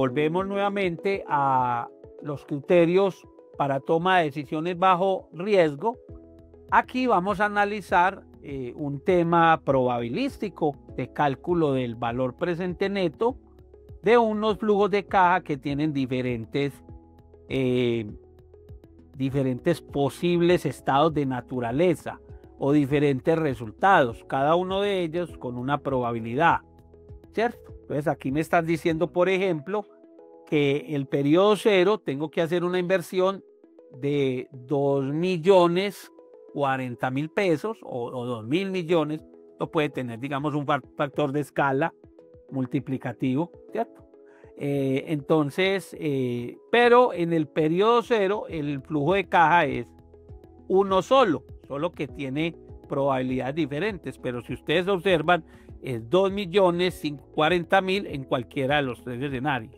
volvemos nuevamente a los criterios para toma de decisiones bajo riesgo. Aquí vamos a analizar un tema probabilístico de cálculo del valor presente neto de unos flujos de caja que tienen diferentes posibles estados de naturaleza o diferentes resultados, cada uno de ellos con una probabilidad, ¿cierto? Entonces aquí me están diciendo, por ejemplo, que el periodo cero tengo que hacer una inversión de 2.040.000 pesos o 2.000 millones. Esto puede tener, digamos, un factor de escala multiplicativo, ¿cierto? Entonces, pero en el periodo cero el flujo de caja es uno solo que tiene probabilidades diferentes, pero si ustedes observan es 2.040.000 en cualquiera de los tres escenarios,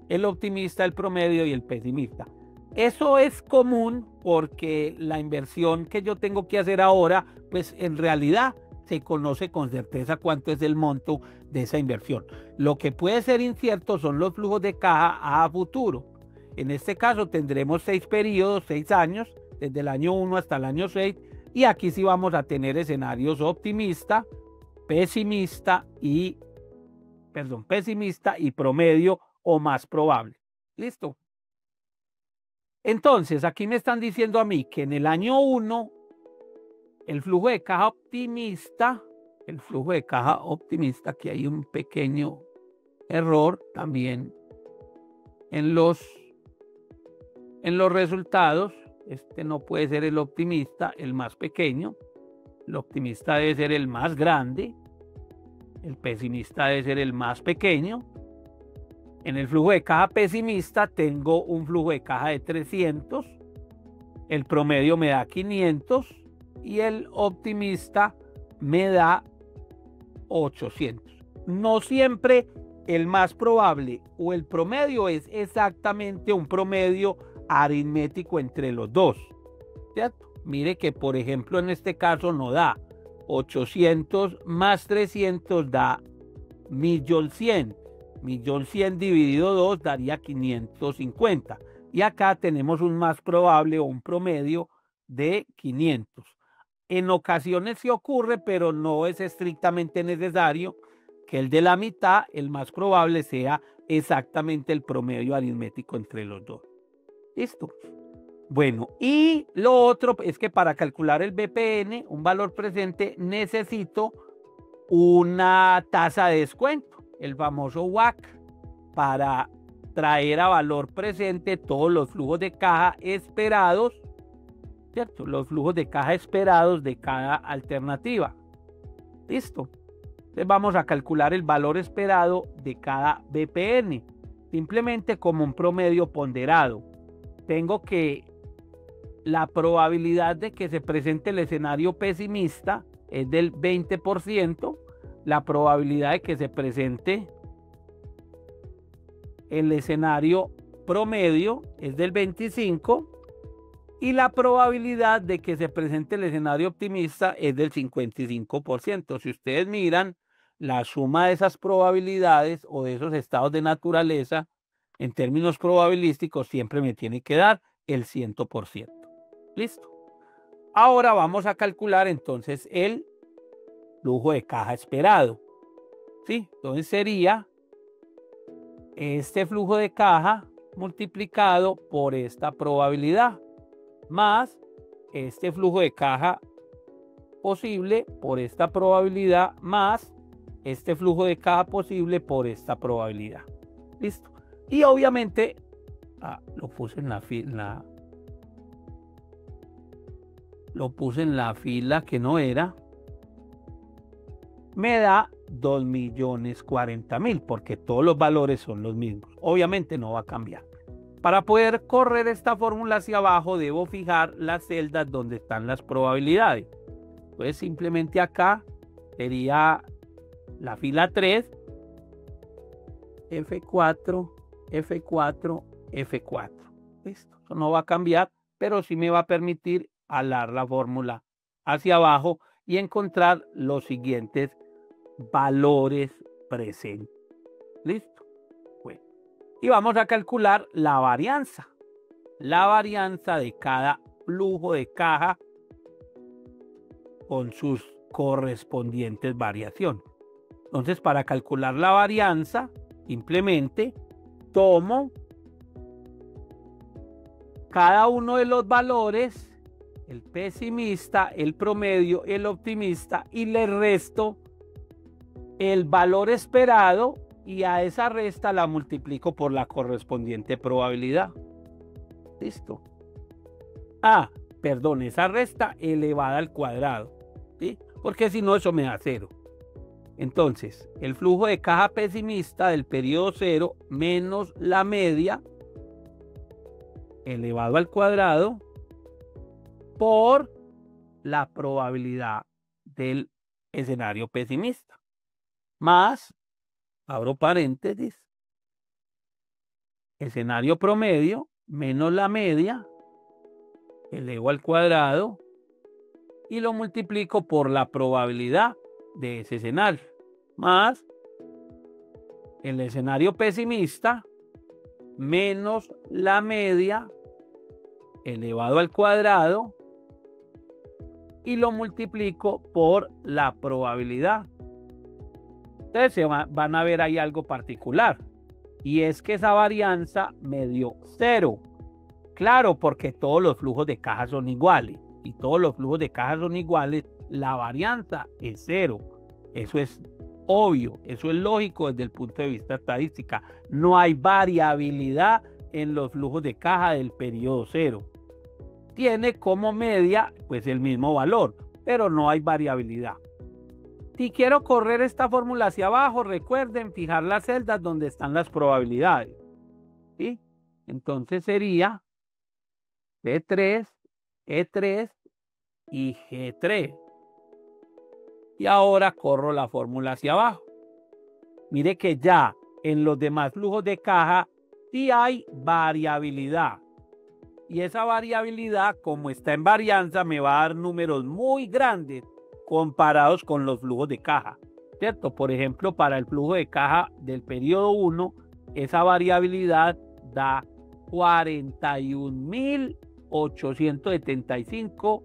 el optimista, el promedio y el pesimista. Eso es común porque la inversión que yo tengo que hacer ahora, pues en realidad se conoce con certeza cuánto es el monto de esa inversión. Lo que puede ser incierto son los flujos de caja a futuro. En este caso tendremos 6 periodos, 6 años, desde el año 1 hasta el año 6, y aquí sí vamos a tener escenarios optimista, pesimista y promedio o más probable. ¿Listo? Entonces, aquí me están diciendo a mí que en el año 1, el flujo de caja optimista, aquí hay un pequeño error también en los resultados. Este no puede ser el optimista, el más pequeño. El optimista debe ser el más grande. El pesimista debe ser el más pequeño. En el flujo de caja pesimista tengo un flujo de caja de 300. El promedio me da 500 y el optimista me da 800. No siempre el más probable o el promedio es exactamente un promedio aritmético entre los dos, ¿cierto? Mire que, por ejemplo, en este caso no da 800 más 300 da 1.100.000. 1.100.000 dividido 2 daría 550. Y acá tenemos un más probable o un promedio de 500. En ocasiones sí ocurre, pero no es estrictamente necesario que el de la mitad, el más probable, sea exactamente el promedio aritmético entre los dos. ¿Listo? Bueno, y lo otro es que para calcular el BPN, un valor presente, necesito una tasa de descuento, el famoso WACC, para traer a valor presente todos los flujos de caja esperados, ¿cierto? Los flujos de caja esperados de cada alternativa. ¿Listo? Entonces vamos a calcular el valor esperado de cada BPN, simplemente como un promedio ponderado. Tengo que la probabilidad de que se presente el escenario pesimista es del 20%, la probabilidad de que se presente el escenario promedio es del 25% y la probabilidad de que se presente el escenario optimista es del 55%. Si ustedes miran la suma de esas probabilidades o de esos estados de naturaleza, en términos probabilísticos siempre me tiene que dar el 100%. ¿Listo? Ahora vamos a calcular entonces el flujo de caja esperado. ¿Sí? Entonces sería este flujo de caja multiplicado por esta probabilidad más este flujo de caja posible por esta probabilidad más este flujo de caja posible por esta probabilidad. ¿Listo? Y obviamente lo puse en la fila, que no era, me da 2.040.000 porque todos los valores son los mismos. Obviamente no va a cambiar. Para poder correr esta fórmula hacia abajo debo fijar las celdas donde están las probabilidades. Entonces simplemente acá sería la fila 3, F4, F4, F4. ¿Listo? Eso no va a cambiar, pero sí me va a permitir alar la fórmula hacia abajo y encontrar los siguientes valores presentes. ¿Listo? Bueno, Y vamos a calcular la varianza. La varianza de cada flujo de caja con sus correspondientes variaciones. Entonces, para calcular la varianza, simplemente tomo cada uno de los valores, el pesimista, el promedio, el optimista, y le resto el valor esperado y a esa resta la multiplico por la correspondiente probabilidad. Listo. Perdón, esa resta elevada al cuadrado, ¿sí? Porque si no, eso me da 0. Entonces, el flujo de caja pesimista del periodo 0 menos la media elevado al cuadrado por la probabilidad del escenario pesimista, más, abro paréntesis, escenario promedio menos la media elevo al cuadrado y lo multiplico por la probabilidad de ese escenario, más el escenario pesimista menos la media elevado al cuadrado y lo multiplico por la probabilidad. Entonces van a ver ahí algo particular, y es que esa varianza me dio 0. Claro, porque todos los flujos de caja son iguales, y todos los flujos de caja son iguales, la varianza es 0. Eso es obvio, eso es lógico desde el punto de vista estadística. No hay variabilidad en los flujos de caja del periodo 0. Tiene como media pues el mismo valor, pero no hay variabilidad. Si quiero correr esta fórmula hacia abajo, recuerden fijar las celdas donde están las probabilidades, ¿sí? Entonces sería P3, E3 y G3. Y ahora corro la fórmula hacia abajo. Mire que ya en los demás flujos de caja sí hay variabilidad. Y esa variabilidad, como está en varianza, me va a dar números muy grandes comparados con los flujos de caja, ¿cierto? Por ejemplo, para el flujo de caja del periodo 1, esa variabilidad da 41.875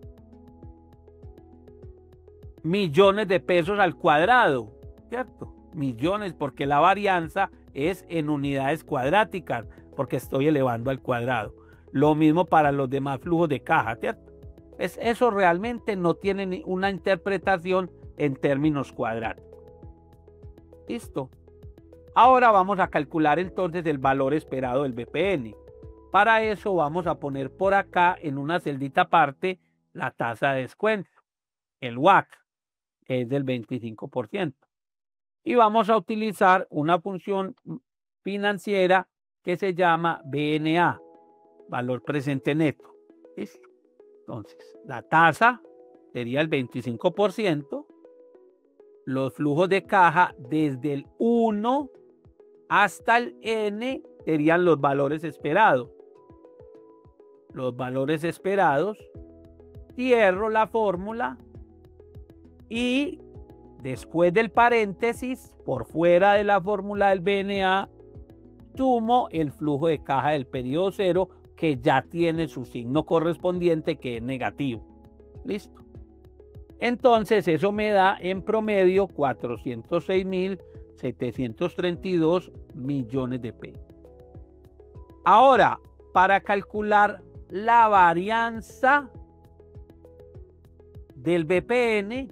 millones de pesos al cuadrado, ¿cierto? Millones, porque la varianza es en unidades cuadráticas, porque estoy elevando al cuadrado. Lo mismo para los demás flujos de caja, ¿cierto? Eso realmente no tiene una interpretación en términos cuadráticos. Listo. Ahora vamos a calcular entonces el valor esperado del BPN. Para eso vamos a poner por acá en una celdita aparte la tasa de descuento, el WACC, que es del 25%. Y vamos a utilizar una función financiera que se llama BNA, valor presente neto. ¿Listo? Entonces, la tasa sería el 25%, los flujos de caja desde el 1 hasta el N serían los valores esperados. Los valores esperados, cierro la fórmula y después del paréntesis, por fuera de la fórmula del BNA, sumo el flujo de caja del periodo 0, que ya tiene su signo correspondiente, que es negativo. Listo. Entonces eso me da en promedio 406.732 millones de pesos. Ahora, para calcular la varianza del BPN,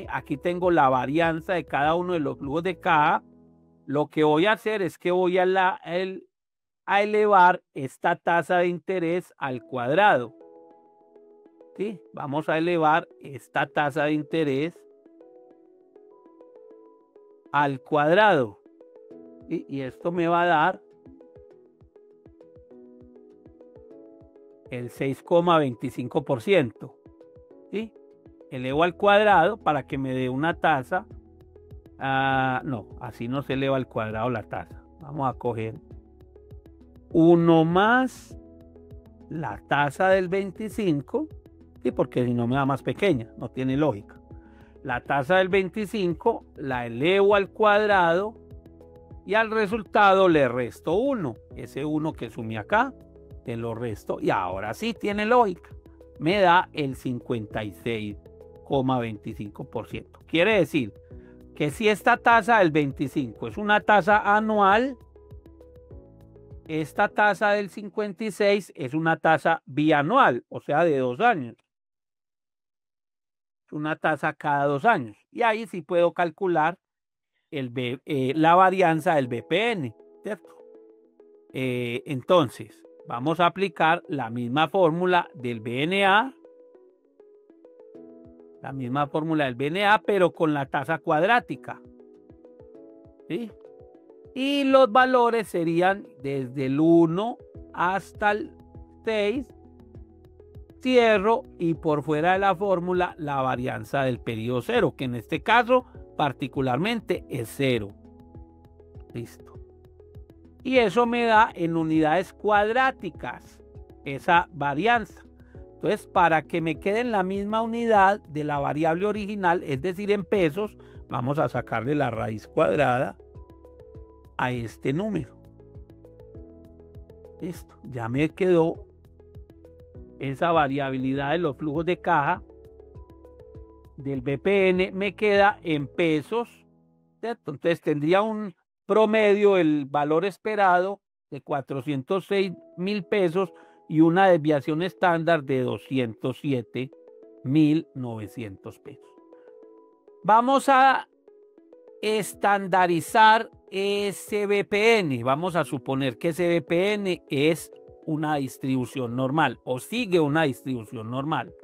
aquí tengo la varianza de cada uno de los flujos de caja. Lo que voy a hacer es que voy a elevar esta tasa de interés al cuadrado. ¿Sí? Vamos a elevar esta tasa de interés al cuadrado. ¿Sí? Y esto me va a dar el 6,25%. ¿Sí? Elevo al cuadrado para que me dé una tasa. No, así no se eleva al cuadrado la tasa. Vamos a coger 1 más la tasa del 25, ¿sí? Porque si no me da más pequeña, no tiene lógica. La tasa del 25 la elevo al cuadrado y al resultado le resto 1. Ese 1 que sumé acá, te lo resto y ahora sí tiene lógica. Me da el 56,25%. Quiere decir que si esta tasa del 25 es una tasa anual, esta tasa del 56 es una tasa bianual, o sea, de 2 años. Es una tasa cada 2 años. Y ahí sí puedo calcular la varianza del BPN, ¿cierto? Entonces, vamos a aplicar la misma fórmula del BNA, pero con la tasa cuadrática, ¿sí? Y los valores serían desde el 1 hasta el 6, cierro y por fuera de la fórmula la varianza del periodo 0, que en este caso particularmente es 0. Listo. Y eso me da en unidades cuadráticas esa varianza. Entonces, para que me quede en la misma unidad de la variable original, es decir, en pesos, vamos a sacarle la raíz cuadrada a este número. Listo, ya me quedó esa variabilidad de los flujos de caja del BPN, me queda en pesos, ¿cierto? Entonces tendría un promedio, el valor esperado de 406.000 pesos y una desviación estándar de 207.900 pesos. Vamos a estandarizar ese BPN. Vamos a suponer que ese BPN es una distribución normal o sigue una distribución normal.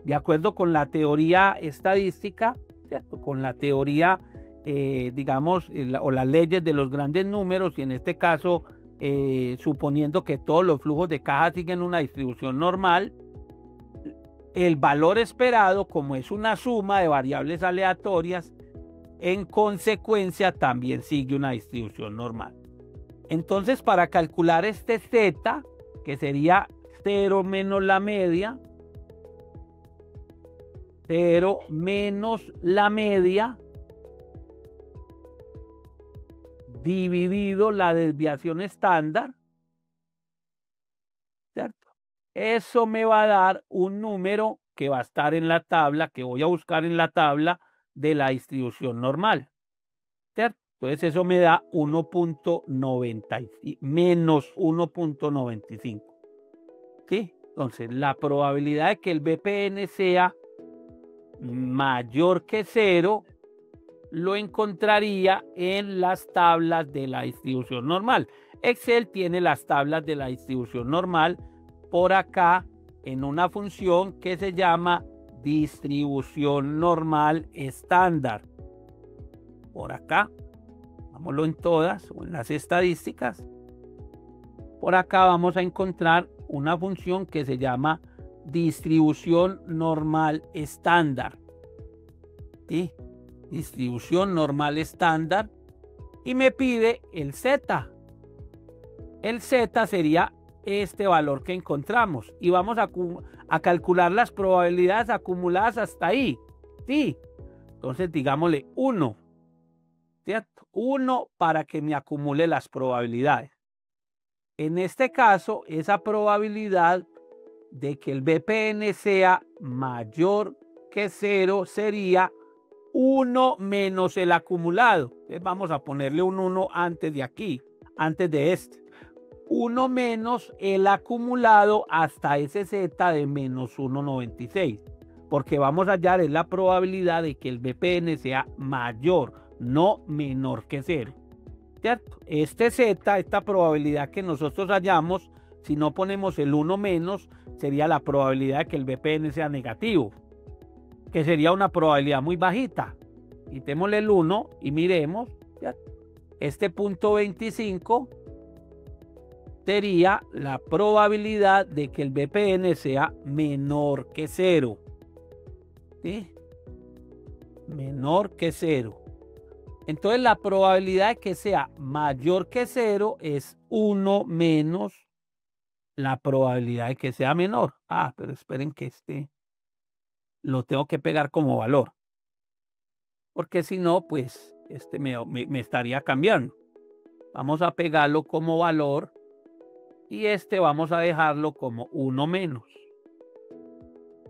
De acuerdo con la teoría estadística, ¿cierto? Con la teoría, digamos, o las leyes de los grandes números, y en este caso, suponiendo que todos los flujos de caja siguen una distribución normal, el valor esperado, como es una suma de variables aleatorias, en consecuencia también sigue una distribución normal. Entonces, para calcular este Z, que sería 0 menos la media, 0 menos la media, dividido la desviación estándar, ¿cierto? Eso me va a dar un número que va a estar en la tabla, que voy a buscar en la tabla de la distribución normal, ¿cierto? Entonces eso me da 1.90 menos 1.95. ¿Sí? Entonces la probabilidad de que el BPN sea mayor que 0 lo encontraría en las tablas de la distribución normal. Excel tiene las tablas de la distribución normal por acá en una función que se llama distribución normal estándar. Por acá, vámonos en todas o en las estadísticas. Por acá vamos a encontrar una función que se llama distribución normal estándar. ¿Sí? Distribución normal estándar y me pide el Z. El Z sería este valor que encontramos y vamos a calcular las probabilidades acumuladas hasta ahí. Sí. Entonces digámosle 1, ¿cierto? 1 para que me acumule las probabilidades. En este caso, esa probabilidad de que el BPN sea mayor que 0 sería 1 menos el acumulado. Entonces vamos a ponerle un 1 antes de aquí, antes de este. 1 menos el acumulado hasta ese Z de menos 1.96. Porque vamos a hallar es la probabilidad de que el BPN sea mayor, no menor que 0. ¿Cierto? Este Z, esta probabilidad que nosotros hallamos, si no ponemos el 1 menos, sería la probabilidad de que el BPN sea negativo, que sería una probabilidad muy bajita. Quitémosle el 1 y miremos, ¿cierto? Este punto 25 sería la probabilidad de que el BPN sea menor que 0. ¿Sí? Menor que 0. Entonces la probabilidad de que sea mayor que 0 es 1 menos la probabilidad de que sea menor. Ah, pero esperen que lo tengo que pegar como valor. Porque si no, pues me estaría cambiando. vamos a pegarlo como valor y este vamos a dejarlo como 1 menos.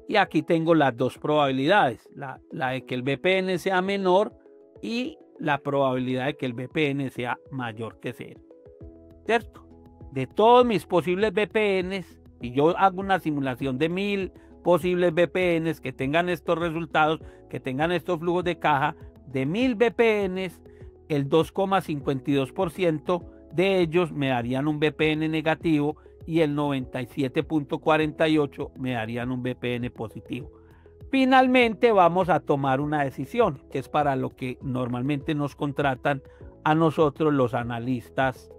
Y aquí tengo las dos probabilidades, la de que el BPN sea menor y la probabilidad de que el BPN sea mayor que 0. ¿Cierto? De todos mis posibles BPNs, y yo hago una simulación de 1000 posibles BPNs que tengan estos resultados, que tengan estos flujos de caja, de 1000 BPNs, el 2,52% de ellos me darían un BPN negativo y el 97,48% me darían un BPN positivo. Finalmente vamos a tomar una decisión, que es para lo que normalmente nos contratan a nosotros los analistas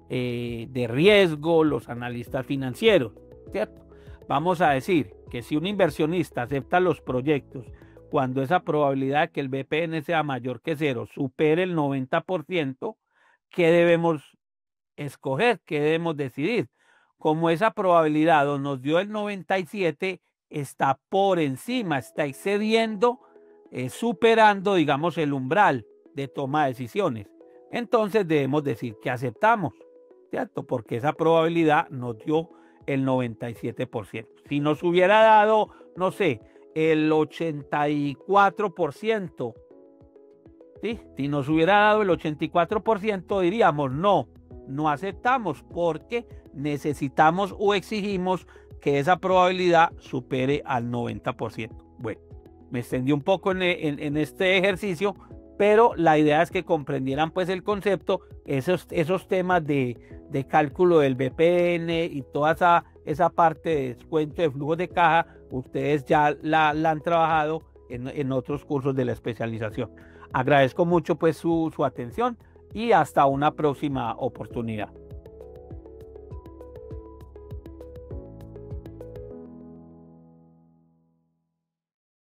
de riesgo, los analistas financieros, ¿cierto? Vamos a decir que si un inversionista acepta los proyectos cuando esa probabilidad de que el BPN sea mayor que 0 supere el 90%, ¿qué debemos escoger? ¿Qué debemos decidir? Como esa probabilidad nos dio el 97%, está por encima, está excediendo, superando, digamos, el umbral de toma de decisiones. Entonces debemos decir que aceptamos, ¿cierto? Porque esa probabilidad nos dio el 97%. Si nos hubiera dado, no sé, el 84%, ¿sí? Si nos hubiera dado el 84%, diríamos no aceptamos porque necesitamos o exigimos que esa probabilidad supere al 90%. Bueno, me extendí un poco en este ejercicio, pero la idea es que comprendieran pues el concepto, esos temas de cálculo del BPN y toda esa parte de descuento de flujos de caja, ustedes ya la han trabajado en otros cursos de la especialización. Agradezco mucho pues su atención y hasta una próxima oportunidad.